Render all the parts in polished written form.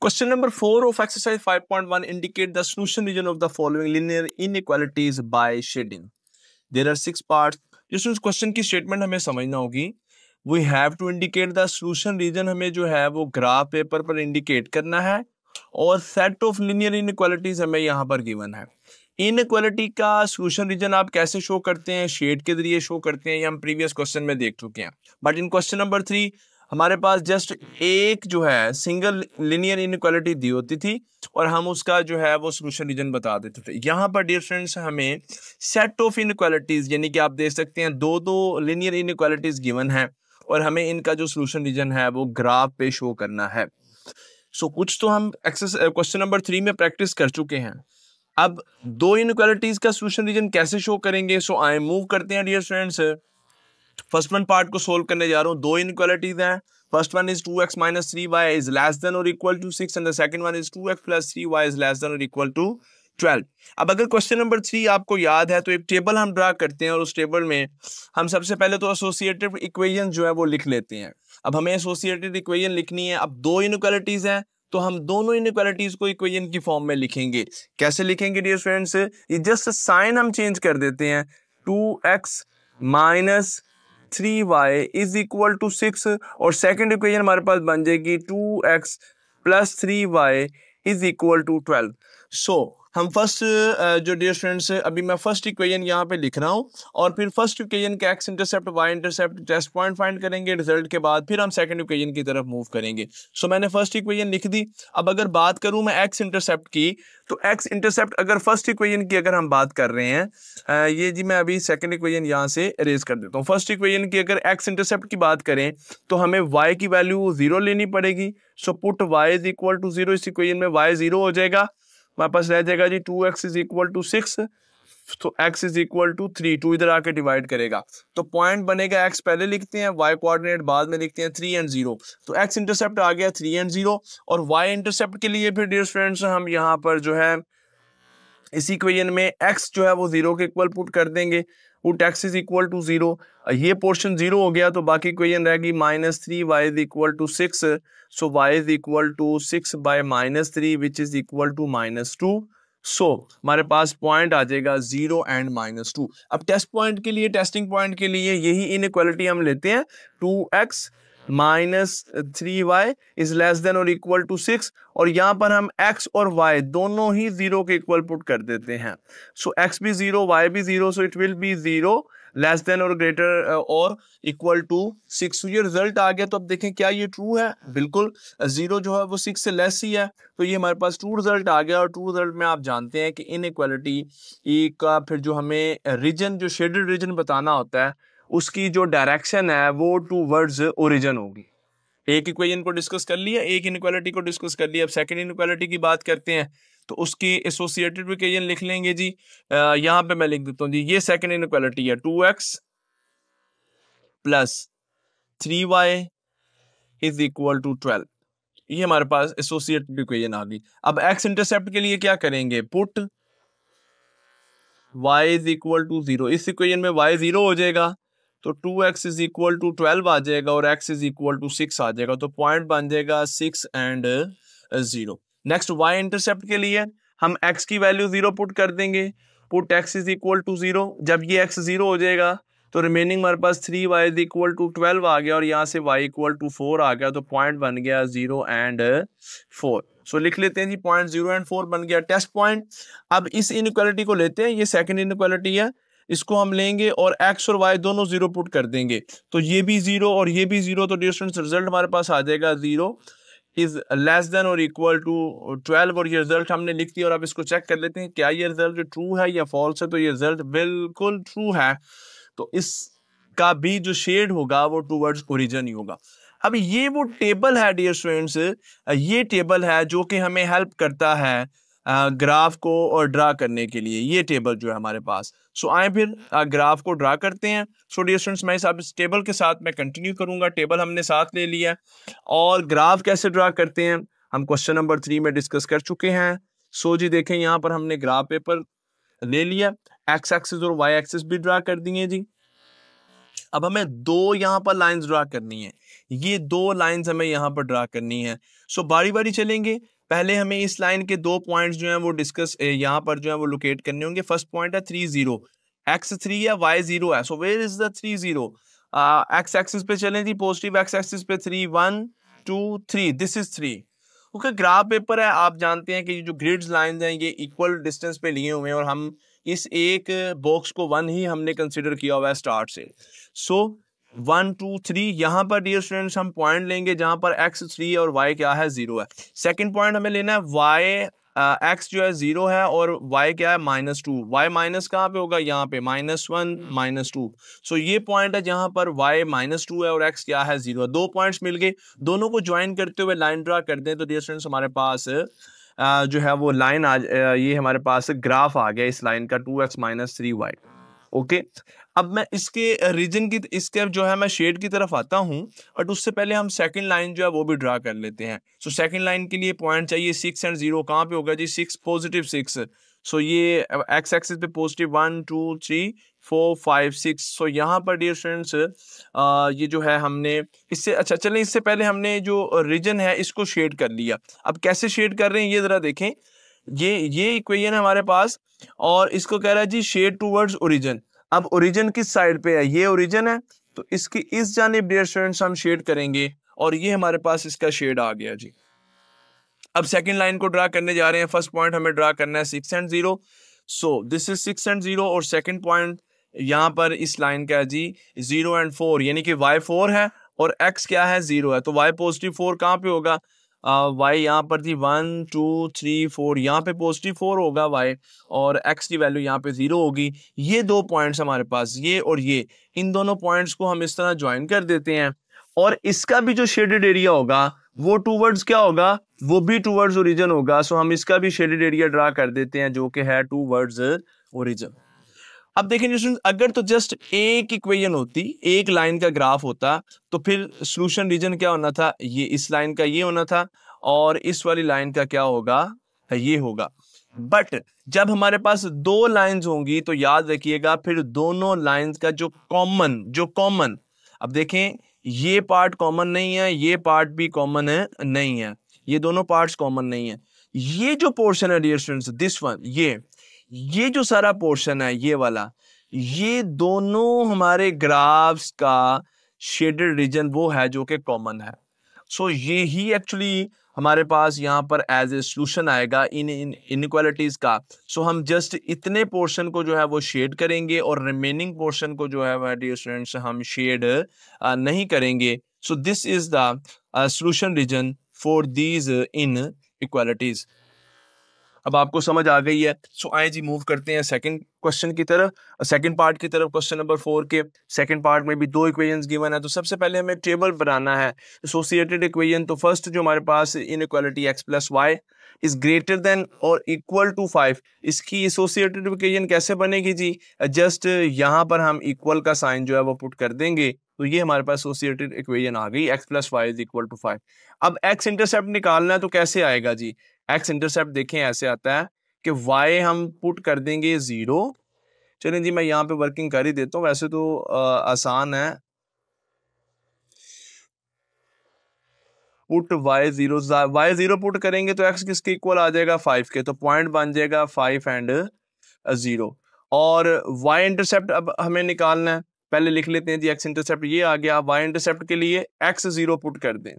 Question number 4 of exercise 5.1 indicate the solution region of the following linear inequalities by shading. There are 6 parts. जिस उस question की statement हमें समझना होगी. We have to indicate the solution region हमें जो है वो ग्राफ पेपर पर इंडिकेट करना है और सेट ऑफ लिनियर इनइक्वालिटीज हमें यहाँ पर गिवन है. इनइक्वालिटी का सॉल्यूशन रीजन आप कैसे शो करते हैं? शेड के जरिए शो करते हैं. ये हम प्रीवियस क्वेश्चन में देख चुके हैं. बट इन क्वेश्चन नंबर 3 हमारे पास जस्ट एक जो है सिंगल लिनियर इनइक्वालिटी दी होती थी और हम उसका जो है वो सॉल्यूशन रीजन बता देते थे. यहाँ पर डियर फ्रेंड्स हमें सेट ऑफ इनइक्वालिटीज यानी कि आप देख सकते हैं दो लिनियर इनइक्वालिटीज गिवन है और हमें इनका जो सॉल्यूशन रीजन है वो ग्राफ पे शो करना है. सो कुछ तो हम क्वेश्चन नंबर 3 में प्रैक्टिस कर चुके हैं. अब दो इनइक्वालिटीज का सॉल्यूशन रीजन कैसे शो करेंगे? सो आई मूव करते हैं dear friends. First one part को सोल्व करने जा रहा हूँ. दो इनइक्वालिटीज हैं. First one is 2x minus 3y is less than or equal to 6 and the second one is 2x plus 3y is less than or equal to 12. अब अगर question number 3 आपको याद है तो एक टेबल हम ड्रा करते हैं और उस टेबल में हम सबसे पहले तो एसोसिएटेड इक्वेशन जो है वो लिख लेते हैं. अब हमें एसोसिएटेड इक्वेशन लिखनी है. अब दो इनइक्वालिटीज हैं तो हम दोनों इनइक्वालिटीज को इक्वेशन की फॉर्म में लिखेंगे. कैसे लिखेंगे डियर फ्रेंड्स? ये जस्ट साइन हम चेंज कर देते हैं. 2x minus 3y is equal to 6 और सेकेंड इक्वेशन हमारे पास बन जाएगी 2x plus 3y is equal to 12. So हम फर्स्ट जो डियर फ्रेंड्स अभी मैं फर्स्ट इक्वेशन यहाँ पे लिख रहा हूँ और फिर फर्स्ट इक्वेशन का x intercept y intercept test point find करेंगे रिजल्ट के बाद. फिर हम सेकंड इक्वेशन की तरफ मूव करेंगे. सो मैंने फर्स्ट इक्वेशन लिख दी. अब अगर बात करूँ मैं x इंटरसेप्ट की तो x इंटरसेप्ट अगर फर्स्ट इक्वेशन की अगर हम बात कर रहे हैं ये जी मैं अभी सेकंड इक्वेशन यहाँ से इरेज कर देता हूँ. फर्स्ट इक्वेशन की अगर x इंटरसेप्ट की बात करें तो हमें y की वैल्यू 0 लेनी पड़ेगी. So put y is equal to 0. इस इक्वेशन में y 0 हो जाएगा. हमारे पास रह जाएगा जी 2x इज इक्वल टू 6 तो x इज इक्वल टू 3. 2 इधर आके डिवाइड करेगा तो पॉइंट बनेगा. x पहले लिखते हैं, y कोऑर्डिनेट बाद में लिखते हैं 3 and 0. तो x इंटरसेप्ट आ गया 3 and 0 और y इंटरसेप्ट के लिए फिर डियर फ्रेंड्स हम यहाँ पर जो है इस इक्वेशन में x जो है वो 0 के इक्वल पुट कर देंगे. Put x is equal to 0. ये पोर्शन 0 हो गया तो बाकी इक्वेशन रहेगी -3y is equal to 6. So y is equal to 6 by -3 which is equal to -2. So हमारे पास पॉइंट आ जाएगा 0 and -2. अब टेस्ट पॉइंट के लिए टेस्टिंग पॉइंट के लिए यही इनइक्वालिटी हम लेते हैं. 2x minus 3y is less then और इक्वल टू 6 और यहाँ पर हम x और y दोनों ही 0 के इक्वल पुट कर देते हैं. सो x भी 0 y भी 0 so it will be 0 less than और ग्रेटर और इक्वल टू 6. ये रिजल्ट आ गया. तो अब देखें क्या ये ट्रू है? बिल्कुल 0 जो है वो 6 से लेस ही है. तो ये हमारे पास ट्रू रिजल्ट आ गया. और ट्रू रिजल्ट में आप जानते हैं कि इनइक्वालिटी का फिर जो हमें रीजन जो शेडेड रीजन बताना होता है उसकी जो डायरेक्शन है वो टूवर्ड्स ओरिजिन होगी. एक इक्वेशन को डिस्कस कर लिया, एक इनइक्वालिटी को डिस्कस कर लिया. अब सेकंड इनइक्वालिटी की बात करते हैं तो उसकी एसोसिएटेड इक्वेशन लिख लेंगे जी. यहाँ पे मैं लिख देता हूँ जी ये सेकंड इनइक्वालिटी है 2x plus 3y is equal to 12. ये हमारे पास एसोसिएटेड इक्वेशन आ गई. अब x इंटरसेप्ट के लिए क्या करेंगे? Put y is equal to 0. इस इक्वेशन में y 0 हो जाएगा तो 2x इज इक्वल टू 12 आ जाएगा और x इज इक्वल टू 6 आ जाएगा. तो पॉइंट बन जाएगा 6 and 0. नेक्स्ट y इंटरसेप्ट के लिए हम x की वैल्यू 0 पुट कर देंगे. Put x is equal to 0. जब ये x 0 हो जाएगा तो रिमेनिंग हमारे पास 3y इज इक्वल टू 12 आ गया और यहाँ से y इक्वल टू 4 आ गया. तो पॉइंट बन गया 0 and 4. सो लिख लेते हैं जी पॉइंट 0 and 4 बन गया टेस्ट पॉइंट. अब इस इनइक्वालिटी को लेते हैं. ये सेकंड इनइक्वालिटी है. इसको हम लेंगे और x और y दोनों 0 पुट कर देंगे. तो ये भी 0 और ये भी 0. तो डियर स्टूडेंट्स रिजल्ट हमारे पास आ जाएगा 0 इज लेस देन और इक्वल टू 12 और ये रिजल्ट हमने लिख दिया. और अब इसको चेक कर लेते हैं क्या ये रिजल्ट ट्रू है या फॉल्स है. तो ये रिजल्ट बिल्कुल ट्रू है. तो इसका भी जो शेड होगा वो टूवर्ड्स ओरिजिन ही होगा. अब ये वो टेबल है डियर स्टूडेंट्स, ये टेबल है जो कि हमें हेल्प करता है ग्राफ को और ड्रा करने के लिए. ये टेबल जो है हमारे पास. सो आए फिर ग्राफ को ड्रा करते हैं. सो डियर स्टूडेंट्स मैं इस टेबल के साथ मैं कंटिन्यू करूंगा. टेबल हमने साथ ले लिया और ग्राफ कैसे ड्रा करते हैं हम क्वेश्चन नंबर 3 में डिस्कस कर चुके हैं. सो जी देखें यहाँ पर हमने ग्राफ पेपर ले लिया. एक्स एक्सिस और वाई एक्सिस भी ड्रा कर दिए जी. अब हमें दो यहाँ पर लाइंस ड्रा करनी है. ये दो लाइंस हमें यहाँ पर ड्रा करनी है. सो बारी बारी चलेंगे. पहले हमें इस लाइन के 2 पॉइंट्स जो हैं वो डिस्कस यहाँ पर जो है वो लोकेट करने होंगे। फर्स्ट पॉइंट है 3 0, x 3 है y 0 है, so where is the 3 0? X axis पे चलें जी, पॉजिटिव एक्स एक्सिस पे 3 1 2 3, this is 3। Okay, graph paper है, आप जानते हैं कि जो ग्रिड्स लाइंस हैं ये इक्वल डिस्टेंस पे लिए हुए हैं और हम इस एक बॉक्स को 1 ही हमने कंसिडर किया हुआ है स्टार्ट से। सो 1 2 3 यहाँ पर डियर स्टूडेंट्स हम पॉइंट लेंगे जहां पर x 3 है और y क्या है 0 है। सेकंड पॉइंट हमें लेना है y x जो है 0 है और y क्या है -2। y माइनस कहाँ पे होगा? यहाँ पे -1 -2। सो ये पॉइंट है जहां पर y -2 है और x क्या है 0 है। 2 पॉइंट्स मिल गए, दोनों को ज्वाइन करते हुए लाइन ड्रा कर दें तो डियर स्टूडेंट्स हमारे पास जो है वो लाइन ये हमारे पास ग्राफ आ गया इस लाइन का 2x - 3y। ओके, अब मैं इसके रीजन की इसके जो है मैं शेड की तरफ आता हूं, बट उससे पहले हम सेकंड लाइन जो है वो भी ड्रा कर लेते हैं। सो सेकंड लाइन के लिए पॉइंट चाहिए 6 और 0, कहाँ पे होगा जी? 6 पॉजिटिव 6। सो ये एक्स एक्सिस पे पॉजिटिव 1 2 3 4 5 6। सो यहाँ पर डियर स्टूडेंट्स ये जो है हमने इससे अच्छा चलें इससे पहले हमने जो रीजन है इसको शेड कर लिया। अब कैसे शेड कर रहे हैं ये जरा देखें। ये इक्वेशन है हमारे पास और इसको कह रहा है जी शेड टूवर्ड्स ओरिजिन। अब ओरिजिन किस साइड पे है? ये ओरिजिन है, तो इसकी इस जानिब डियर स्टूडेंट्स हम शेड करेंगे और ये हमारे पास इसका शेड आ गया जी। अब सेकंड लाइन को ड्रा करने जा रहे हैं। फर्स्ट पॉइंट हमें ड्रा करना है 6 और 0। सो दिस इज 6 और 0 और सेकंड पॉइंट यहाँ पर इस लाइन का है जी 0 और 4, यानी कि y 4 है और x क्या है? 0 है, तो y पॉजिटिव 4 कहाँ पे होगा? y यहाँ पर थी 1 2 3 4, यहाँ पे पॉजिटिव 4 होगा y और x की वैल्यू यहाँ पे 0 होगी। ये 2 पॉइंट्स हमारे पास, ये और ये, इन दोनों पॉइंट्स को हम इस तरह ज्वाइन कर देते हैं और इसका भी जो शेडेड एरिया होगा वो टूवर्ड्स क्या होगा? वो भी टूवर्ड्स ओरिजिन होगा। सो हम इसका भी शेडेड एरिया ड्रा कर देते हैं जो कि है टूवर्ड्स ओरिजिन। अब देखें अगर तो जस्ट एक इक्वेशन होती, एक लाइन का ग्राफ होता, तो फिर सॉल्यूशन रीजन क्या होना था? ये इस लाइन का ये होना था और इस वाली लाइन का क्या होगा? ये होगा। बट जब हमारे पास 2 लाइंस होंगी तो याद रखिएगा फिर दोनों लाइंस का जो कॉमन, अब देखें ये पार्ट कॉमन नहीं है, ये पार्ट भी कॉमन है नहीं है, ये दोनों पार्ट्स कॉमन नहीं है। ये जो पोर्शन है डियर स्टूडेंट्स, दिस वन, ये जो सारा पोर्शन है ये वाला, ये दोनों हमारे ग्राफ्स का शेडेड रीजन वो है जो कि कॉमन है। सो ये ही एक्चुअली हमारे पास यहाँ पर एज ए सोल्यूशन आएगा इन इनइक्वालिटीज का। सो हम जस्ट इतने पोर्शन को जो है वो शेड करेंगे और रिमेनिंग पोर्शन को जो है डियर स्टूडेंट्स हम शेड नहीं करेंगे। So this is the solution region for these inequalities. अब आपको समझ आ गई है। सो आए जी मूव करते हैं सेकंड क्वेश्चन की तरफ, सेकंड पार्ट की तरफ। क्वेश्चन नंबर 4 के सेकंड पार्ट में भी 2 इक्वेशंस गिवन है। तो सबसे पहले हमें टेबल बनाना है एसोसिएटेड इक्वेशन। तो फर्स्ट जो हमारे पास inequality x + y is greater than और इक्वल टू 5, इसकी एसोसिएटेड इक्वेशन कैसे बनेगी जी? जस्ट यहाँ पर हम इक्वल का साइन जो है वो पुट कर देंगे तो ये हमारे पास एसोसिएटेड इक्वेशन आ गई x + y = 5। अब x इंटरसेप्ट निकालना है तो कैसे आएगा जी? एक्स इंटरसेप्ट देखें ऐसे आता है कि y हम पुट कर देंगे 0। चलें जी मैं यहाँ पे वर्किंग कर ही देता हूँ, वैसे तो आसान है। पुट y0 पुट करेंगे तो x किसके इक्वल आ जाएगा? 5 के, तो पॉइंट बन जाएगा 5 और 0। और y इंटरसेप्ट अब हमें निकालना है, पहले लिख लेते हैं जी x इंटरसेप्ट ये आ गया। y इंटरसेप्ट के लिए x0 पुट कर दें,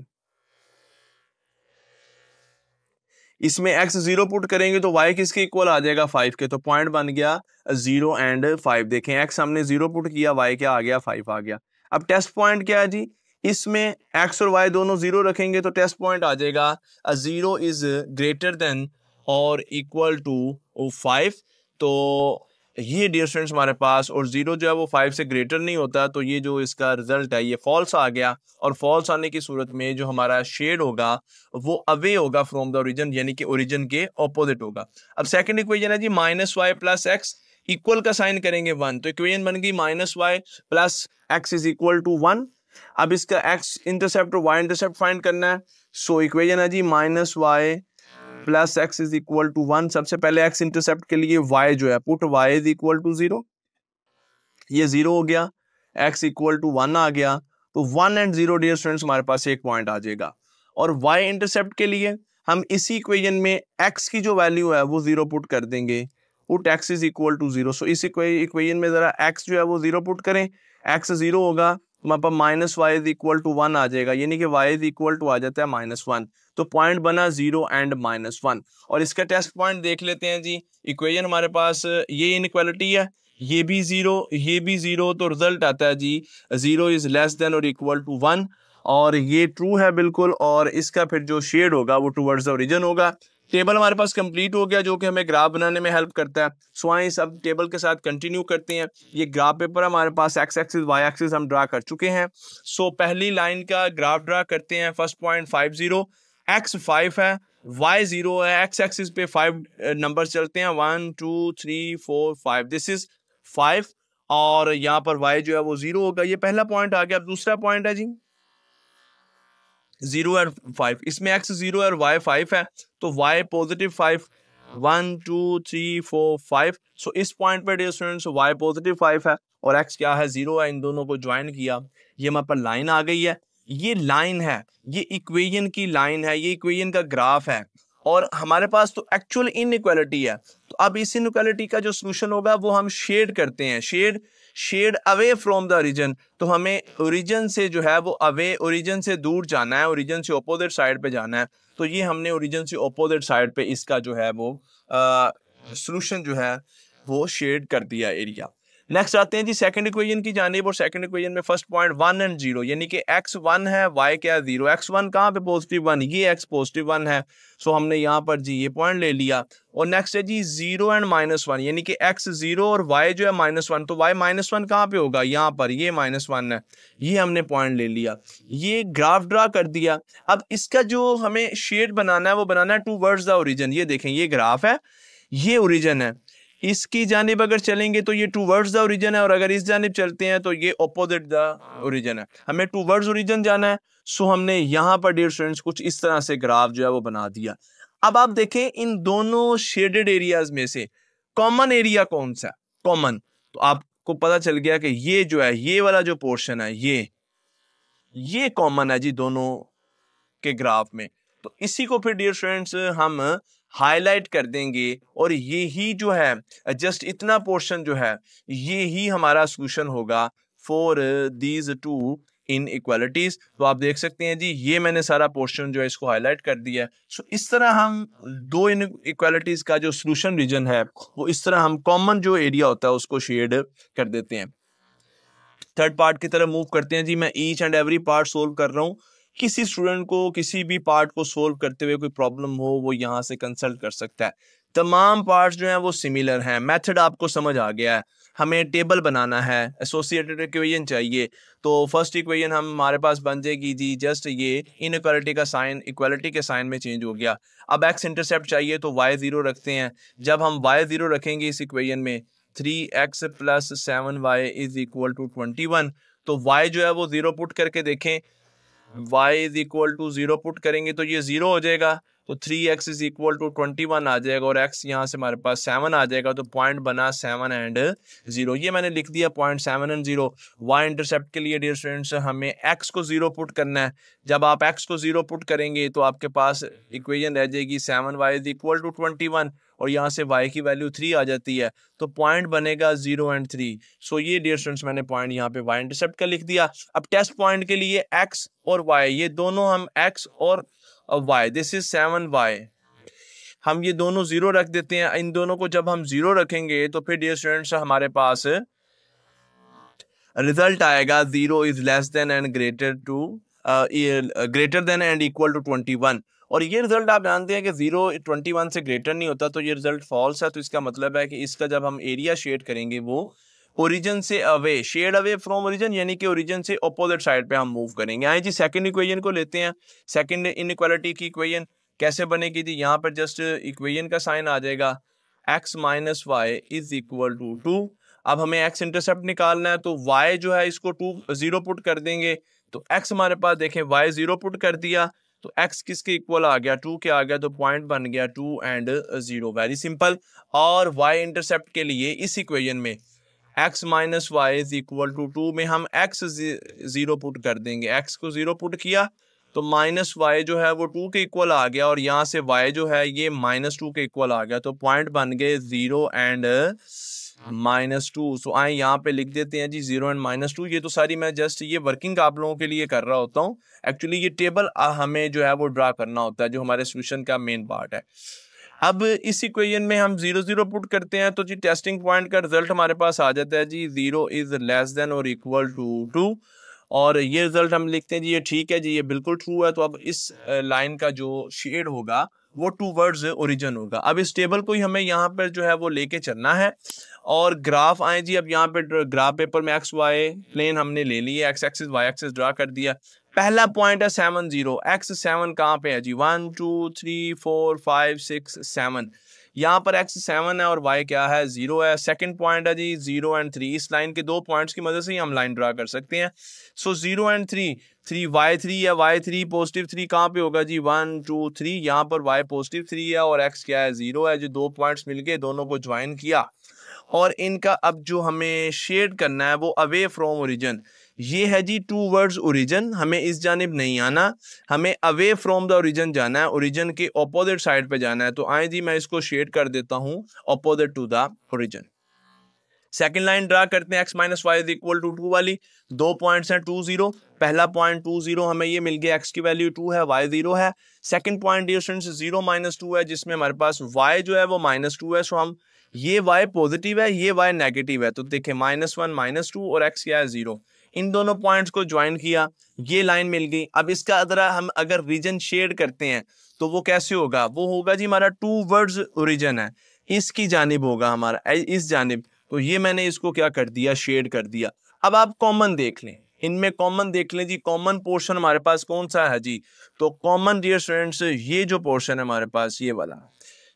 इसमें x0 पुट करेंगे तो y किसके इक्वल आ जाएगा? 5 के, तो पॉइंट बन गया 0 और 5। देखें x हमने 0 पुट किया, y क्या आ गया? 5 आ गया। अब टेस्ट पॉइंट क्या है जी? इसमें x और y दोनों 0 रखेंगे तो टेस्ट पॉइंट आ जाएगा 0 इज ग्रेटर देन और इक्वल टू 5। तो ये डियर स्टूडेंट्स हमारे पास, और 0 जो है वो 5 से ग्रेटर नहीं होता, तो ये जो इसका रिजल्ट है ये फॉल्स आ गया। और फॉल्स आने की सूरत में जो हमारा शेड होगा वो अवे होगा फ्रॉम द ओरिजिन, यानी कि ओरिजिन के ऑपोजिट होगा। अब सेकंड इक्वेशन है जी -y + x, इक्वल का साइन करेंगे 1, तो इक्वेशन बन गई -y + x = 1। अब इसका x इंटरसेप्ट और y इंटरसेप्ट फाइंड करना है। सो इक्वेशन है जी -y + x = 1। सबसे पहले x इंटरसेप्ट के लिए y जो है पुट y = 0, ये 0 हो गया, x = 1 आ गया, तो 1 और 0 डियर स्टूडेंट्स हमारे पास एक पॉइंट आ जाएगा। और y इंटरसेप्ट के लिए हम इसी इक्वेशन में x की जो वैल्यू है वो 0 पुट कर देंगे, put x is equal to 0। So इस इक्वेशन में जरा x जो है वो 0 पुट करें, x 0 होगा तो हमारे पास minus y is equal to 1 आ जाएगा, यानी कि y इज इक्वल टू आ जाता है -1। तो पॉइंट बना 0 एंड -1। और इसका टेस्ट पॉइंट देख लेते हैं जी। इक्वेशन हमारे पास ये इनइक्वालिटी है, ये भी 0, ये भी 0, तो रिजल्ट आता है जी 0 इज लेस देन और इक्वल टू 1, और ये ट्रू है बिल्कुल। और इसका फिर जो शेड होगा वो टुवर्ड्स द ओरिजिन होगा। टेबल हमारे पास कंप्लीट हो गया जो कि हमें ग्राफ बनाने में हेल्प करता है। सो आइए सब टेबल के साथ कंटिन्यू करते हैं। ये ग्राफ पेपर हमारे पास एक्स एक्सिस वाई एक्सिस हम ड्रा कर चुके हैं। सो पहली लाइन का ग्राफ ड्रा करते हैं। फर्स्ट पॉइंट 50, एक्स 5 है, वाई 0 है, एक्स एक्सिस पे 5 नंबर चलते हैं, 1 2 3 4 5, दिस इज 5, और यहाँ पर y जो है वो 0 होगा। ये पहला पॉइंट आ गया। अब दूसरा पॉइंट है जी 0 और 5, इसमें x 0 और y 5 है, तो y पॉजिटिव 5, 1 2 3 4 5। सो इस पॉइंट पर डियर स्टूडेंट्स y पॉजिटिव 5 है और x क्या है 0 है। इन दोनों को ज्वाइन किया, ये हमारे पर लाइन आ गई है। ये लाइन है, ये इक्वेशन की लाइन है, ये इक्वेशन का ग्राफ है, और हमारे पास तो एक्चुअल इनइक्वालिटी है। तो अब इस इनइक्वालिटी का जो सोल्यूशन होगा वो हम शेड करते हैं, shade away from the origin. तो हमें ओरिजिन से जो है वो अवे, ओरिजिन से दूर जाना है, ओरिजिन से अपोजिट साइड पे जाना है। तो ये हमने ओरिजिन से अपोजिट साइड पे इसका जो है वो सोल्यूशन जो है वो शेड कर दिया एरिया। नेक्स्ट आते हैं जी सेकंड इक्वेशन की जानिब। और सेकंड इक्वेशन में फर्स्ट पॉइंट 1 एंड 0, यानी कि x 1 है, y क्या है 0। x 1 कहाँ पे पॉजिटिव 1, ये x पॉजिटिव 1 है, सो हमने यहाँ पर जी ये पॉइंट ले लिया। और नेक्स्ट है जी 0 एंड -1, यानी कि x 0 और y जो है -1, तो y -1 कहाँ पे होगा, यहाँ पर, ये -1 है, ये हमने पॉइंट ले लिया, ये ग्राफ ड्रा कर दिया। अब इसका जो हमें शेड बनाना है वो बनाना है टूवर्ड्स द ओरिजिन। ये देखें, ये ग्राफ है, ये ओरिजिन है, इसकी जानिब अगर चलेंगे तो ये टूवर्ड्स द ओरिजिन है, और अगर इस जानिब चलते हैं तो ये अपोजिट द ओरिजिन है। हमें टूवर्ड्स ओरिजिन जाना है, सो हमने यहाँ पर डियर स्टूडेंट्स कुछ इस तरह से ग्राफ जो है वो बना दिया। अब आप देखें इन दोनों शेडेड एरियाज में से कॉमन एरिया कौन सा है, कॉमन, तो आपको पता चल गया कि ये जो है, ये वाला जो पोर्शन है, ये कॉमन है जी दोनों के ग्राफ में। तो इसी को फिर डियर स्टूडेंट्स हम हाईलाइट कर देंगे, और ये ही जो है जस्ट इतना पोर्शन जो है ये ही हमारा सोल्यूशन होगा फॉर दीज टू इनइक्वालिटीज। तो आप देख सकते हैं जी, ये मैंने सारा पोर्शन जो है इसको हाईलाइट कर दिया है। सो इस तरह हम दो इनइक्वालिटीज का जो सोल्यूशन रीजन है वो इस तरह हम कॉमन जो एरिया होता है उसको शेड कर देते हैं। थर्ड पार्ट की तरफ मूव करते हैं जी। मैं each and every part solve कर रहा हूँ। किसी स्टूडेंट को किसी भी पार्ट को सोल्व करते हुए कोई प्रॉब्लम हो वो यहाँ से कंसल्ट कर सकता है। तमाम पार्ट्स जो हैं वो सिमिलर हैं, मेथड आपको समझ आ गया है। हमें टेबल बनाना है, एसोसिएटेड इक्वेशन चाहिए, तो फर्स्ट इक्वेशन हमारे पास बन जाएगी जी जस्ट ये इनइक्वालिटी का साइन इक्वालिटी के साइन में चेंज हो गया। अब एक्स इंटरसेप्ट चाहिए तो y 0 रखते हैं। जब हम y 0 रखेंगे इस इक्वेशन में 3x + 7y is equal to 21, तो y जो है वो 0 पुट करके देखें, y is equal to 0 put करेंगे तो ये 0 हो जाएगा, तो 3x इज इक्वल टू 21 आ जाएगा, और x यहाँ से हमारे पास 7 आ जाएगा, तो पॉइंट बना 7 एंड 0। ये मैंने लिख दिया पॉइंट 7 एंड 0। y इंटरसेप्ट के लिए डियर स्टूडेंट्स हमें x को 0 पुट करना है। जब आप x को 0 पुट करेंगे तो आपके पास इक्वेशन रह जाएगी 7y इज इक्वल टू 21, और यहाँ से y की वैल्यू 3 आ जाती है, तो पॉइंट बनेगा 0 एंड 3। सो ये डियर स्टूडेंट्स मैंने पॉइंट यहाँ पे y इंटरसेप्ट का लिख दिया। अब टेस्ट पॉइंट के लिए x और y, ये दोनों हम x और y, दिस इज 7y, हम ये दोनों 0 रख देते हैं। इन दोनों को जब हम 0 रखेंगे तो फिर डियर स्टूडेंट्स हमारे पास रिजल्ट आएगा 0 is less than and greater than and equal to 21, और ये रिजल्ट आप जानते हैं कि 0 21 से ग्रेटर नहीं होता, तो ये रिजल्ट फॉल्स है। तो इसका मतलब है कि इसका जब हम एरिया शेड करेंगे वो ओरिजिन से away, shade away from origin, यानी कि ओरिजिन से अपोजिट साइड पे हम मूव करेंगे। आइए जी सेकंड इक्वेशन को लेते हैं। सेकंड इनइक्वालिटी की इक्वेशन कैसे बनेगी थी, यहाँ पर जस्ट इक्वेशन का साइन आ जाएगा x minus y is equal to 2। अब हमें x इंटरसेप्ट निकालना है, तो y जो है इसको 0 पुट कर देंगे, तो x हमारे पास देखें y 0 पुट कर दिया, तो x किसके इक्वल आ गया, 2 के आ गया, तो पॉइंट बन गया 2 एंड 0, वेरी सिंपल। और y इंटरसेप्ट के लिए इस इक्वेशन में x minus y is equal to 2 में हम x 0 पुट कर देंगे, x को 0 पुट किया तो माइनस वाई जो है वो 2 के इक्वल आ गया और यहाँ से y जो है ये -2 के इक्वल आ गया, तो पॉइंट बन गए 0 एंड -2। सो आए यहाँ पे लिख देते हैं जी 0 एंड -2। ये तो सारी मैं जस्ट ये वर्किंग आप लोगों के लिए कर रहा होता हूँ, एक्चुअली ये टेबल हमें जो है वो ड्रा करना होता है जो हमारे सोल्यूशन का मेन पार्ट है। अब इस इक्वेशन में हम 0 0 पुट करते हैं तो जी टेस्टिंग पॉइंट का रिजल्ट हमारे पास आ जाता है जी 0 इज लेस देन और इक्वल टू 2, और ये रिजल्ट हम लिखते हैं जी ये ठीक है जी, ये बिल्कुल ट्रू है। तो अब इस लाइन का जो शेड होगा वो टूवर्ड्स ओरिजिन होगा। अब इस टेबल को ही हमें यहाँ पर जो है वो लेके चलना है और ग्राफ आए जी। अब यहाँ पे ग्राफ पेपर में एक्स वाई प्लेन हमने ले लिया, x axis y axis draw कर दिया। पहला पॉइंट है 7 0, एक्स 7 कहाँ पे है जी 1 2 3 4 5 6 7, यहाँ पर एक्स 7 है और वाई क्या है 0 है। सेकंड पॉइंट है जी 0 एंड 3, इस लाइन के दो पॉइंट्स की मदद से ही हम लाइन ड्रा कर सकते हैं। सो 0 एंड 3 y3 है, y3 पॉजिटिव 3 कहाँ पे होगा जी 1 2 3, यहाँ पर y पॉजिटिव 3 है और x क्या है 0 है। जो दो पॉइंट्स मिल गए दोनों को ज्वाइन किया और इनका अब जो हमें शेड करना है वो अवे फ्रॉम ओरिजिन, ये है जी टूवर्ड्स ओरिजिन। हमें इस जानिब नहीं आना, हमें अवे फ्रॉम द ओरिजिन जाना है, ओरिजिन के ऑपोजिट साइड पे जाना है। तो आए जी मैं इसको शेड कर देता हूँ opposite to the origin. Second line draw करते हैं x minus y is equal to 2 वाली, दो पॉइंट्स हैं 2 0, पहला पॉइंट 2 0 हमें ये मिल गया, x की वैल्यू 2 है y 0 है। सेकंड पॉइंट डिस्टेंस 0 -2 है जिसमें हमारे पास y जो है वो -2 है। सो हम ये y पॉजिटिव है ये y नेगेटिव है, तो देखें -1 -2 और x क्या है 0, इन दोनों पॉइंट्स को ज्वाइन किया, ये लाइन मिल गई। अब इसका हम अगर रीजन शेड करते हैं तो वो कैसे होगा, वो होगा जी हमारा टूवर्ड्स ओरिजिन है, इसकी जानिब होगा हमारा, इस जानिब। तो ये मैंने इसको क्या कर दिया शेड कर दिया। अब आप कॉमन देख लें, इनमें कॉमन देख लें जी, कॉमन पोर्शन हमारे पास कौन सा है जी, तो कॉमन डियर स्टूडेंट्स ये जो पोर्शन है हमारे पास ये वाला,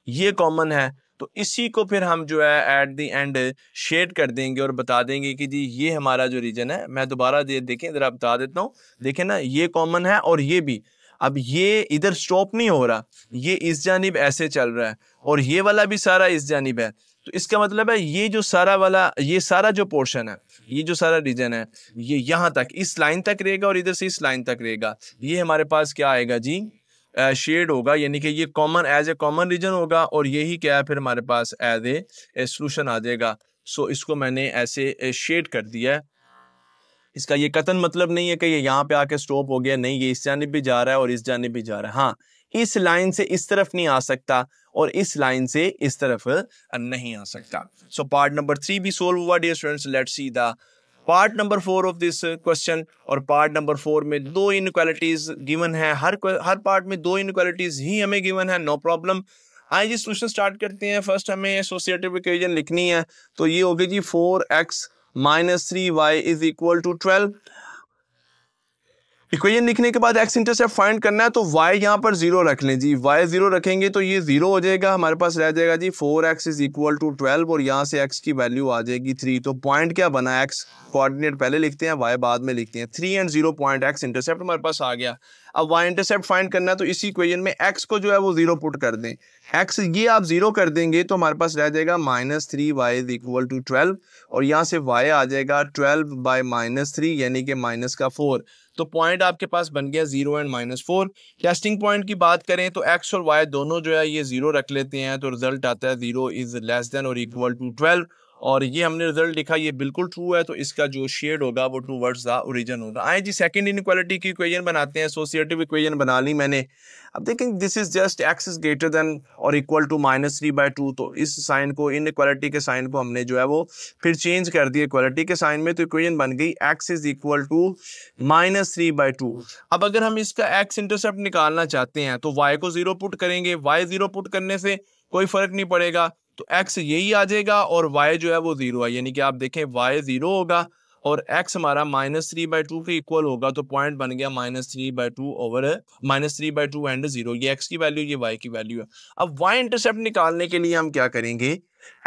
ये कॉमन है। तो इसी को फिर हम जो है एट द एंड शेड कर देंगे और बता देंगे कि जी ये हमारा जो रीजन है। मैं दोबारा देखें जरा बता देता हूँ, देखें ना ये कॉमन है और ये भी। अब ये इधर स्टॉप नहीं हो रहा, ये इस जानिब ऐसे चल रहा है और ये वाला भी सारा इस जानिब है। तो इसका मतलब है ये जो सारा वाला, ये सारा जो पोर्शन है, ये जो सारा रीजन है ये यहाँ तक इस लाइन तक रहेगा और इधर से इस लाइन तक रहेगा। ये हमारे पास क्या आएगा जी शेड होगा, यानी कि ये common as a common region होगा और यही क्या है फिर हमारे पास एज ए सॉल्यूशन आ जाएगा। सो इसको मैंने ऐसे शेड कर दिया है। इसका ये कतन मतलब नहीं है कि ये यहाँ पे आके स्टॉप हो गया, नहीं, ये इस जानिब भी जा रहा है और इस जानिब भी जा रहा है। हाँ, इस लाइन से इस तरफ नहीं आ सकता और इस लाइन से इस तरफ नहीं आ सकता। सो पार्ट नंबर 3 भी सोल्व हुआ dear students. Let's see the part number 4 of this question. और पार्ट नंबर 4 में दो इनइक्वालिटीज गिवन है, हर पार्ट में दो इनइक्वालिटीज ही हमें गिवन है, नो प्रॉब्लम। आइए जी सॉल्यूशन स्टार्ट करते हैं। फर्स्ट हमें एसोसिएटिव इक्वेशन लिखनी है, तो ये होगी जी 4x minus 3y is equal to 12। Equation लिखने के बाद x इंटरसेप्ट फाइंड करना है, तो y यहाँ पर 0 रख लें जी, y 0 रखेंगे तो ये 0 हो जाएगा, हमारे पास रह जाएगा जी 4x इज इक्वल टू 12 और यहाँ से x की वैल्यू आ जाएगी 3। तो पॉइंट क्या बना, x कोऑर्डिनेट पहले लिखते हैं y बाद में लिखते हैं, 3 एंड 0 पॉइंट x इंटरसेप्ट हमारे पास आ गया। अब y इंटरसेप्ट फाइंड करना है तो इसी इक्वेशन में x को जो है वो 0 पुट कर दें, x ये आप 0 कर देंगे तो हमारे पास रह जाएगा -3y इज इक्वल टू 12 और यहाँ से y आ जाएगा 12 बाय -3 यानी कि माइनस का 4। तो पॉइंट आपके पास बन गया 0 एंड -4। टेस्टिंग पॉइंट की बात करें तो x और y दोनों जो है ये 0 रख लेते हैं, तो रिजल्ट आता है 0 इज लेस देन और इक्वल टू 12 और ये हमने रिजल्ट लिखा, ये बिल्कुल ट्रू है। तो इसका जो शेड होगा वो टूवर्ड्स द ओरिजिन होगा। आए जी सेकंड इनइक्वालिटी की इक्वेशन बनाते हैं, एसोसिएटिव इक्वेशन बना ली मैंने। अब देखें this is just x is greater than और इक्वल टू -3/2। तो इस साइन को, इनइक्वालिटी के साइन को हमने जो है वो फिर चेंज कर दिया इक्वालिटी के साइन में, तो इक्वेशन बन गई x इज इक्वल टू -3/2। अब अगर हम इसका x इंटरसेप्ट निकालना चाहते हैं तो y को 0 पुट करेंगे, y 0 पुट करने से कोई फर्क नहीं पड़ेगा, तो x यही आ जाएगा और y जो है वो 0 है, यानी कि आप देखें y 0 होगा और x हमारा -3/2 के इक्वल होगा। तो पॉइंट बन गया -3/2 ओवर -3/2 एंड 0। ये x की वैल्यू, ये y की वैल्यू है। अब y इंटरसेप्ट निकालने के लिए हम क्या करेंगे,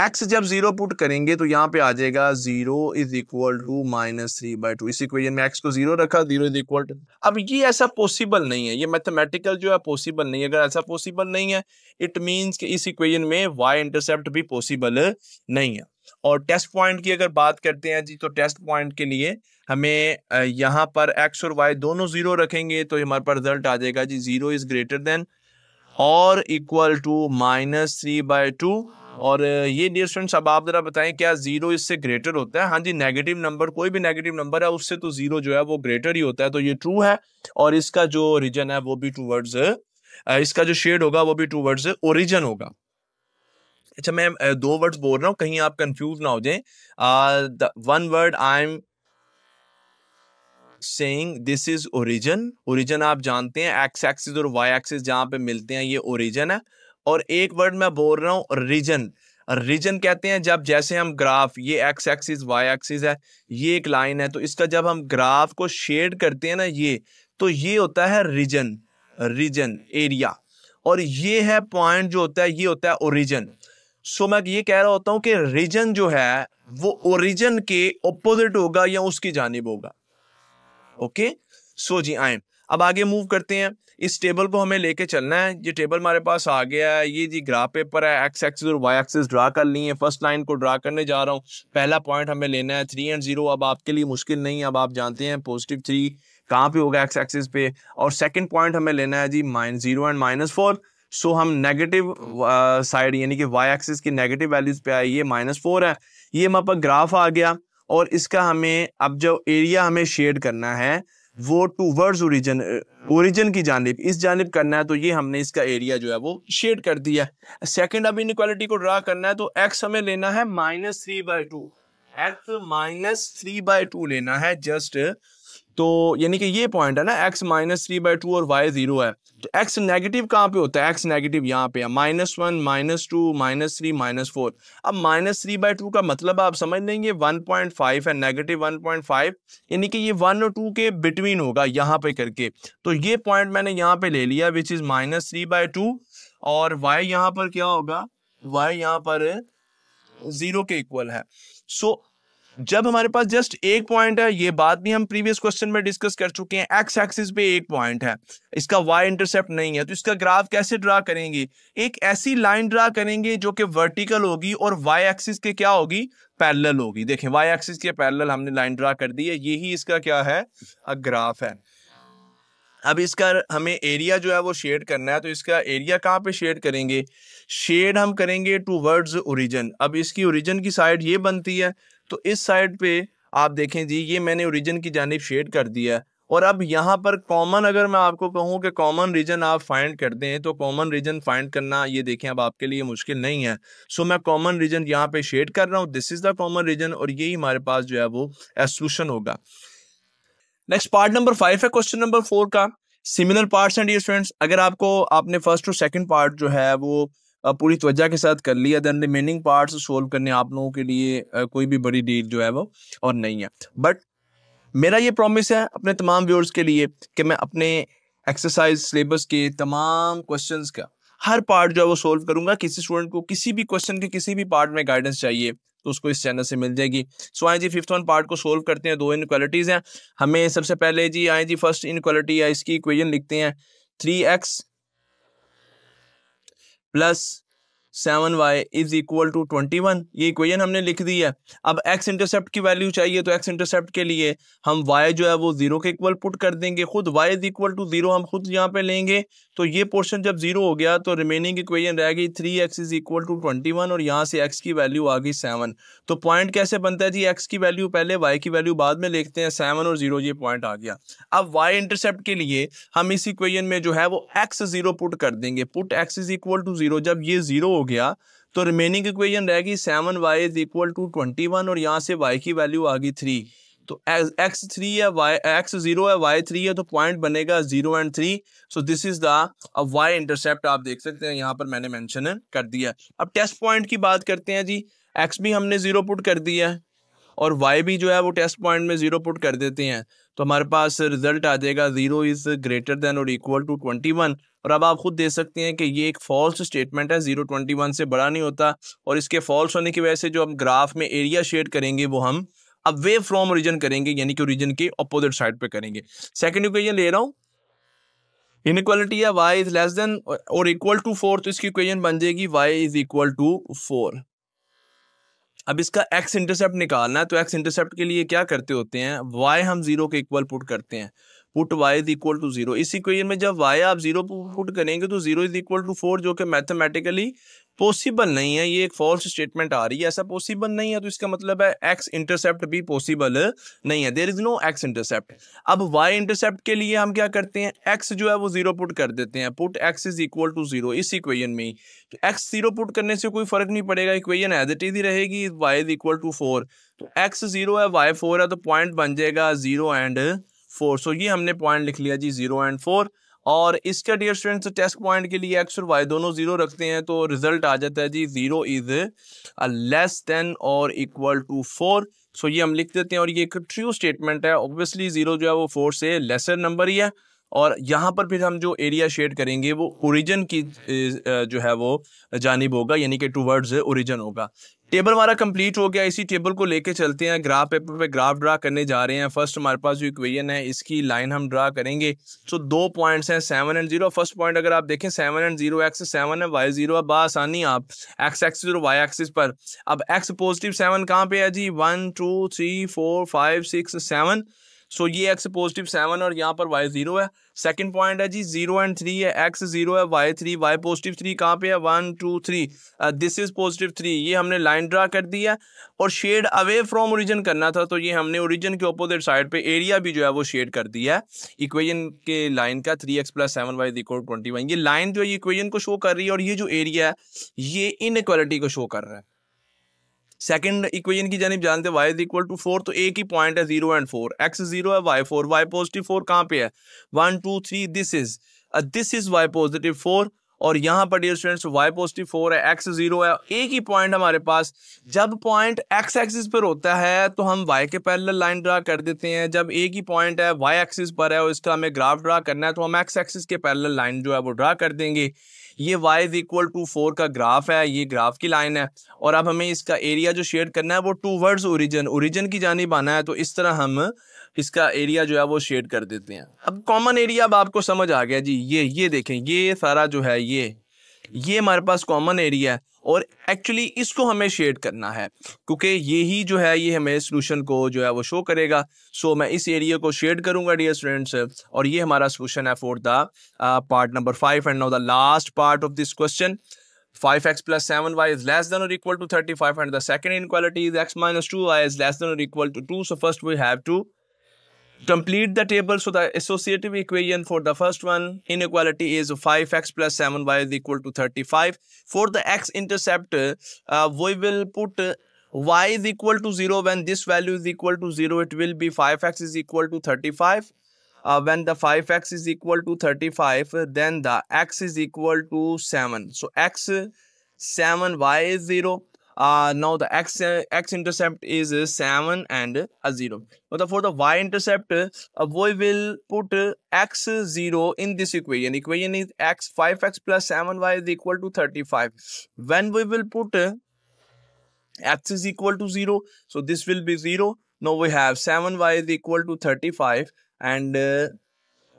x जब 0 पुट करेंगे तो यहाँ पे आ जाएगा 0 इज इक्वल टू -3/2। इस इक्वेशन में x को 0 रखा, 0 इज इक्वल टू। अब ये ऐसा पॉसिबल नहीं है, ये मैथमेटिकल जो है पॉसिबल नहीं है। अगर ऐसा पॉसिबल नहीं है इट मीन्स कि इस इक्वेशन में y इंटरसेप्ट भी पॉसिबल नहीं है। और टेस्ट पॉइंट की अगर बात करते हैं जी, तो टेस्ट पॉइंट के लिए हमें यहाँ पर x और y दोनों 0 रखेंगे तो हमारे पास रिजल्ट आ जाएगा जी 0 इज ग्रेटर देन और इक्वल टू -3/2। और ये डियर स्टूडेंट्स, अब आप जरा बताएं क्या 0 इससे ग्रेटर होता है? हाँ जी, नेगेटिव नंबर, कोई भी नेगेटिव नंबर है उससे तो 0 जो है वो ग्रेटर ही होता है, तो ये ट्रू है। और इसका जो रीजन है वो भी टूवर्ड्स, इसका जो शेड होगा वो भी टूवर्ड्स ओरिजिन होगा। अच्छा, मैं दो वर्ड्स बोल रहा हूँ, कहीं आप कंफ्यूज ना हो जाए। One word I am saying this is origin. Origin आप जानते हैं एक्स एक्सिस और वाई एक्सिस जहां पे मिलते हैं, ये ओरिजिन है। और एक वर्ड मैं बोल रहा हूँ रीजन। रीजन कहते हैं जब जैसे हम ग्राफ, ये एक्स एक्सिस वाई एक्सिस है, ये एक लाइन है, तो इसका जब हम ग्राफ को शेड करते हैं ना, ये तो ये होता है रीजन, रीजन एरिया। और ये है पॉइंट जो होता है, ये होता है ओरिजिन। सो मैं ये कह रहा होता हूं कि रीजन जो है वो ओरिजिन के ऑपोजिट होगा या उसकी जानिब होगा। ओके, सो जी आए अब आगे मूव करते हैं। इस टेबल को हमें लेके चलना है। ये टेबल हमारे पास आ गया है, ये जी ग्राफ पेपर है, एक्स एक्सिस और वाई एक्सिस ड्रा कर ली है। फर्स्ट लाइन को ड्रा करने जा रहा हूँ। पहला पॉइंट हमें लेना है 3 और 0। अब आपके लिए मुश्किल नहीं, अब आप जानते हैं +3 कहाँ पे होगा एक्स एक्सिस पे। और सेकंड पॉइंट हमें लेना है जी -0 एंड -4। सो हम नेगेटिव साइड यानी कि वाई एक्सिस की नेगेटिव वैल्यूज पे आए, ये -4 है। ये हमारे पास ग्राफ आ गया और इसका हमें अब जो एरिया हमें शेड करना है वो टूवर्ड्स ओरिजिन, ओरिजिन की जानिब, इस जानिब करना है, तो ये हमने इसका एरिया जो है वो शेड कर दिया है। सेकंड, अब इनइक्वालिटी को ड्रा करना है, तो x हमें लेना है -3/2, x -3/2 लेना है जस्ट। तो यानी कि ये पॉइंट है ना, x -3/2 और y 0 है, तो x नेगेटिव कहाँ पे होता है? x नेगेटिव यहाँ पे है, -1 -2 -3 -4। अब -3/2 का मतलब आप समझ लेंगे 1.5 है, -1.5, यानी कि ये 1 और 2 के बिटवीन होगा यहाँ पे करके। तो ये पॉइंट मैंने यहाँ पे ले लिया विच इज -3/2। और y यहाँ पर क्या होगा? y यहाँ पर 0 के इक्वल है। सो जब हमारे पास जस्ट एक पॉइंट है, ये बात भी हम प्रीवियस क्वेश्चन में डिस्कस कर चुके हैं, एक्स एक्सिस पे एक पॉइंट है, इसका वाई इंटरसेप्ट नहीं है, तो इसका ग्राफ कैसे ड्रा करेंगे? एक ऐसी लाइन ड्रा करेंगे जो कि वर्टिकल होगी और वाई एक्सिस के क्या होगी? पैरेलल होगी। देखें, वाई एक्सिस के पैरेलल हमने लाइन ड्रा कर दी है, यही इसका क्या है? ग्राफ है। अब इसका हमें एरिया जो है वो शेड करना है, तो इसका एरिया कहाँ पे शेड करेंगे? शेड हम करेंगे टूवर्ड्स ओरिजिन। अब इसकी ओरिजिन की साइड ये बनती है, तो इस साइड पे आप देखें जी, ये मैंने ओरिजिन की जानिब शेड कर दिया है। और अब यहाँ पर कॉमन, अगर मैं आपको कहूँ कि कॉमन रीजन आप फाइंड कर दें, तो कॉमन रीजन फाइंड करना, ये देखें, अब आपके लिए मुश्किल नहीं है। सो मैं कॉमन रीजन यहाँ पे शेड कर रहा हूँ, this is the common region, और यही हमारे पास जो है वो सोल्यूशन होगा। नेक्स्ट पार्ट नंबर 5 है क्वेश्चन नंबर 4 का, similar parts and dear students. अगर आपने फर्स्ट और सेकंड पार्ट जो है वो पूरी तवज्जो के साथ कर लिया, देन रिमेनिंग पार्ट्स सोल्व करने आप लोगों के लिए कोई भी बड़ी डील जो है वो और नहीं है। बट मेरा ये प्रॉमिस है अपने तमाम व्यूअर्स के लिए कि मैं अपने एक्सरसाइज सिलेबस के तमाम क्वेश्चंस का हर पार्ट जो है वो सोल्व करूंगा। किसी स्टूडेंट को किसी भी क्वेश्चन के किसी भी पार्ट में गाइडेंस चाहिए तो उसको इस चैनल से मिल जाएगी। सो आए जी, 5th वन पार्ट को सोल्व करते हैं। 2 इनइक्वालिटीज हैं हमें। सबसे पहले जी आए जी, फर्स्ट इनइक्वालिटी है, इसकी इक्वेशन लिखते हैं 3x plus 7y is equal to 21। ये इक्वेशन हमने लिख दी है। अब x इंटरसेप्ट की वैल्यू चाहिए, तो x इंटरसेप्ट के लिए हम y जो है वो 0 के इक्वल पुट कर देंगे। खुद y इज इक्वल टू 0 हम खुद यहाँ पे लेंगे, तो ये पोर्शन जब 0 हो गया तो रिमेनिंग इक्वेशन रह गई 3x इज इक्वल टू 21, और यहाँ से x की वैल्यू आ गई 7। तो पॉइंट कैसे बनता है जी? x की वैल्यू पहले, y की वैल्यू बाद में लिखते हैं, 7 और 0, ये पॉइंट आ गया। अब y इंटरसेप्ट के लिए हम इस इक्वेशन में जो है वो x 0 पुट कर देंगे, put x is equal to 0। जब ये 0 हो गया तो रिमेनिंग इक्वेशन रहेगी 7y इज इक्वल टू 21, और यहाँ से y की वैल्यू आ गई 3। तो x 3 है, x 0 है, y 3 है, तो पॉइंट बनेगा 0 and 3। So this is the y intercept. आप देख सकते हैं यहाँ पर मैंने मेंशन कर दिया। अब टेस्ट पॉइंट की बात करते हैं जी। x भी हमने 0 पुट कर दिया है और y भी जो है वो टेस्ट पॉइंट में 0 पुट कर देते हैं, तो हमारे पास रिजल्ट आ जाएगा 0 इज ग्रेटर देन और इक्वल टू 21। और अब आप खुद देख सकते हैं कि ये एक फॉल्स स्टेटमेंट है, 0 21 से बड़ा नहीं होता। और इसके फॉल्स होने की वजह से जो हम ग्राफ में एरिया शेड करेंगे वो हम अवे फ्रॉम ओरिजिन करेंगे, यानी कि ओरिजिन के अपोजिट साइड पे करेंगे। सेकंड इक्वेशन ले रहा हूँ, इनइक्वालिटी है y इज लेस देन और इक्वल टू 4, तो इसकी इक्वेशन बन जाएगी y इज इक्वल टू 4। अब इसका एक्स इंटरसेप्ट निकालना है, तो एक्स इंटरसेप्ट के लिए क्या करते होते हैं, वाई हम जीरो के इक्वल पुट करते हैं, put y is equal to zero. इस इक्वेशन में जब वाई आप जीरो पुट करेंगे तो जीरो इज इक्वल टू 4, जो कि मैथमेटिकली पॉसिबल नहीं है, ये एक फॉल्स स्टेटमेंट आ रही है, ऐसा पॉसिबल नहीं है, तो इसका मतलब है एक्स इंटरसेप्ट भी पॉसिबल नहीं है, there is no x intercept. अब वाई इंटरसेप्ट के लिए हम क्या करते हैं, एक्स जो है वो जीरो पुट कर देते हैं, put x is equal to zero इस इक्वेशन में ही। तो एक्स जीरो पुट करने से कोई फर्क नहीं पड़ेगा, इक्वेशन एज इट इज ही रहेगी, वाई इज इक्वल टू 4। तो एक्स जीरो है, वाई 4 है, तो पॉइंट बन जाएगा 0 एंड 4। सो ये हमने पॉइंट लिख लिया जी 0 एंड 4। और इसका डियर स्टूडेंट्स टेस्ट पॉइंट के लिए एक्स और वाई दोनों जीरो रखते हैं, तो रिजल्ट आ जाता है जी 0 इज लेस देन और इक्वल टू 4। सो ये हम लिख देते हैं, और ये एक ट्रू स्टेटमेंट है, ऑब्वियसली 0 जो है वो 4 से लेसर नंबर ही है। और यहाँ पर फिर हम जो एरिया शेड करेंगे वो ओरिजिन की जो है वो जानिब होगा, यानी कि टूवर्ड्स ओरिजिन होगा। टेबल हमारा कंप्लीट हो गया, इसी टेबल को लेके चलते हैं, ग्राफ पेपर पे ग्राफ ड्रा करने जा रहे हैं। फर्स्ट हमारे पास जो इक्वेशन है इसकी लाइन हम ड्रा करेंगे। सो 2 पॉइंट्स हैं 7 एंड 0। फर्स्ट पॉइंट अगर आप देखें 7 एंड 0, एक्स 7 है वाई 0 है, बासानी आप एक्स एक्सिस और वाई एक्सिस पर। अब एक्स पॉजिटिव 7 कहाँ पे है जी, 1 2 3 4 5 6 7। सो ये एक्स पॉजिटिव 7 और यहाँ पर वाई 0 है। सेकंड पॉइंट है जी 0 एंड 3 है, एक्स 0 है वाई 3, वाई पॉजिटिव 3 कहाँ पे है, 1 2 3, दिस इज पॉजिटिव 3। ये हमने लाइन ड्रा कर दी है, और शेड अवे फ्रॉम ओरिजिन करना था, तो ये हमने ओरिजिन के अपोजिट साइड पे एरिया भी जो है वो शेड कर दिया है इक्वेशन के लाइन का, 3x प्लस 7y इक्वल 21। ये लाइन जो है इक्वेशन को शो कर रही है, और ये जो एरिया है ये इनइक्वालिटी को शो कर रहा है। सेकंड इक्वेशन की जानिब जानते हैं, y इज इक्वल टू 4, तो एक ही पॉइंट है 0 एंड 4, x 0 है वाई 4, वाई पॉजिटिव 4 कहाँ पे है, 1 2 3, दिस इज y पॉजिटिव 4, और यहाँ पर डियर स्टूडेंट्स y पॉजिटिव 4 है, x 0 है, एक ही पॉइंट हमारे पास। जब पॉइंट x एक्सिस पर होता है तो हम y के पैरेलल लाइन ड्रा कर देते हैं, जब एक ही पॉइंट है y एक्सिस पर है और इसका हमें ग्राफ ड्रा करना है, तो हम x एक्सिस के पैरेलल लाइन जो है वो ड्रा कर देंगे। ये y इज इक्वल टू 4 का ग्राफ है, ये ग्राफ की लाइन है, और अब हमें इसका एरिया जो शेड करना है वो टूवर्ड्स ओरिजिन की जानिब आना है, तो इस तरह हम इसका एरिया जो है वो शेड कर देते हैं। अब कॉमन एरिया अब आपको समझ आ गया जी, ये देखें, ये सारा जो है ये हमारे पास कॉमन एरिया है, और एक्चुअली इसको हमें शेड करना है, क्योंकि ये ही जो है ये हमें सोल्यूशन को जो है वो शो करेगा। सो मैं इस एरिया को शेड करूंगा डियर स्टूडेंट्स, और ये हमारा सोल्यूशन है for the part number 5। And now the last part of this question, 5x plus 7y is less than or equal to 35, and the second inequality is x minus 2y is less than or equal to 2. So first we have to complete the table. So the associative equation for the first one inequality is 5x plus 7y is equal to 35. For the x-intercept, we will put y is equal to 0. When this value is equal to 0, it will be 5x is equal to 35. When the 5x is equal to 35, then the x is equal to 7. So x 7, y is 0. Now the x intercept is 7 and 0. But for the y intercept, we will put x 0 in this equation. Equation is 5x plus 7y is equal to 35. When we will put x is equal to 0, so this will be 0. Now we have 7y is equal to 35, and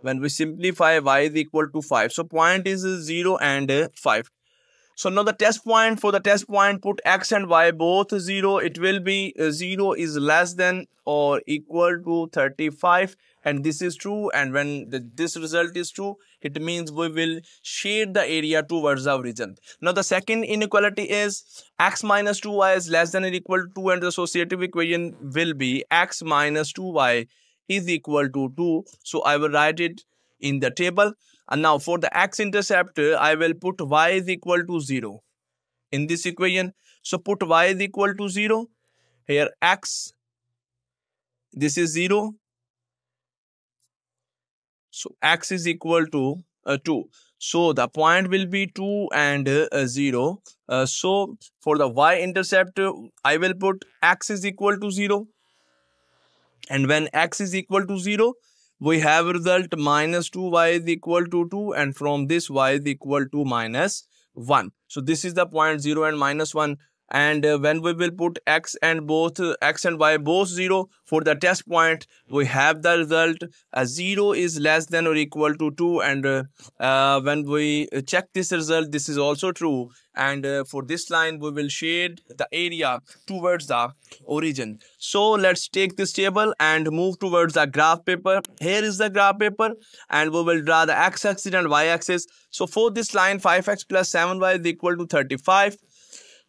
when we simplify, y is equal to 5. So point is 0 and 5. So now the test point, for the test point, put x and y both 0. It will be 0 is less than or equal to 35, and this is true. And when this result is true, it means we will shade the area towards the origin. Now the second inequality is x minus 2y is less than or equal to 2, and the associative equation will be x minus 2y is equal to 2. So I will write it in the table. And now for the x-intercept, I will put y is equal to 0 in this equation. So put y is equal to 0. Here x, this is 0. So x is equal to 2. So the point will be 2 and 0. So for the y-intercept, I will put x is equal to 0. And when x is equal to 0, we have result minus 2y is equal to 2, and from this y is equal to minus 1. So this is the point 0 and minus 1. and when we will put x and y both 0 for the test point, we have the result 0 is less than or equal to 2, and when we check this result, this is also true, and for this line we will shade the area towards the origin. So let's take this table and move towards the graph paper. Here is the graph paper, and we will draw the x-axis and y-axis. So for this line 5x plus 7y is equal to 35.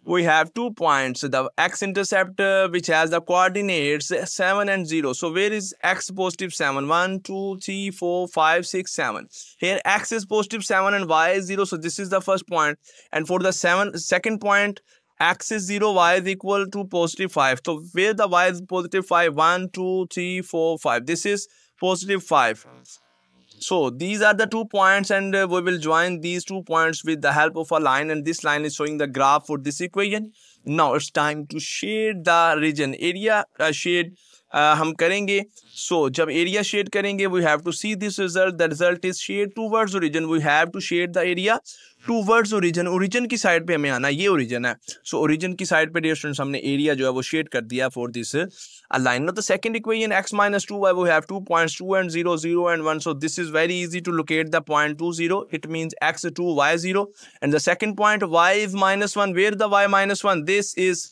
We have 2 points, the x-intercept which has the coordinates 7 and 0. So where is x positive 7? 1, 2, 3, 4, 5, 6, 7. Here x is positive 7 and y is 0. So this is the first point. And for the second point, x is 0, y is equal to positive 5. So where the y is positive 5? 1, 2, 3, 4, 5. This is positive 5. So these are the 2 points, and we will join these 2 points with the help of a line, and this line is showing the graph for this equation. Now it's time to shade the region. Area shade हम करेंगे. So जब area shade करेंगे, we have to see this result. The result is shade towards origin. We have to shade the area towards origin. Origin की side पे हमें आना, ये origin है. So origin की साइड पे dear students हमने area जो है वो shade कर दिया for this line. Now the second equation x minus 2y, we have 2 points 2 and 0, 0 and 1. So this is very easy to locate the point 2, 0. It means x 2, y 0. And the second point y is minus 1. Where the y minus 1? This is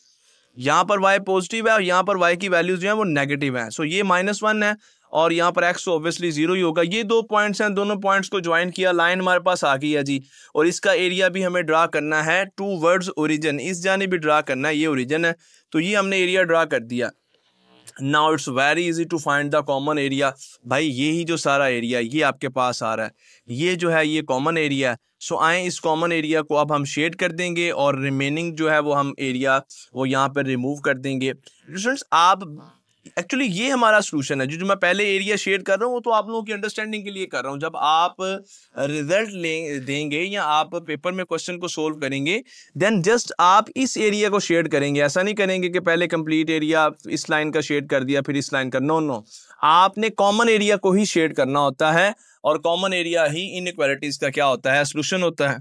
यहाँ पर y positive है और यहाँ पर y की values जो है वो नेगेटिव है. सो ये -1 है और यहाँ पर x ऑब्वियसली 0 ही होगा. ये 2 पॉइंट्स हैं, दोनों पॉइंट्स को ज्वाइन किया, लाइन हमारे पास आ गई है जी. और इसका एरिया भी हमें ड्रा करना है टूवर्ड्स ओरिजिन. इस जाने भी ड्रा करना है, ये ओरिजिन है, तो ये हमने एरिया ड्रा कर दिया. Now it's very easy to find the common area. भाई ये ही जो सारा एरिया ये आपके पास आ रहा है, ये जो है ये कॉमन एरिया है. सो आए इस कॉमन एरिया को अब हम शेड कर देंगे और रिमेनिंग जो है वो हम एरिया वो यहाँ पर रिमूव कर देंगे. स्टूडेंट्स आप एक्चुअली ये हमारा सोल्यूशन है. जो मैं पहले एरिया शेड कर रहा हूँ वो तो आप लोगों की अंडरस्टैंडिंग के लिए कर रहा हूँ. जब आप रिजल्ट देंगे या आप पेपर में क्वेश्चन को सोल्व करेंगे, देन जस्ट आप इस एरिया को शेड करेंगे. ऐसा नहीं करेंगे कि पहले कंप्लीट एरिया इस लाइन का शेड कर दिया फिर इस लाइन का. नो, आपने कॉमन एरिया को ही शेड करना होता है, और कॉमन एरिया ही इनइक्वालिटीज का क्या होता है, सोल्यूशन होता है.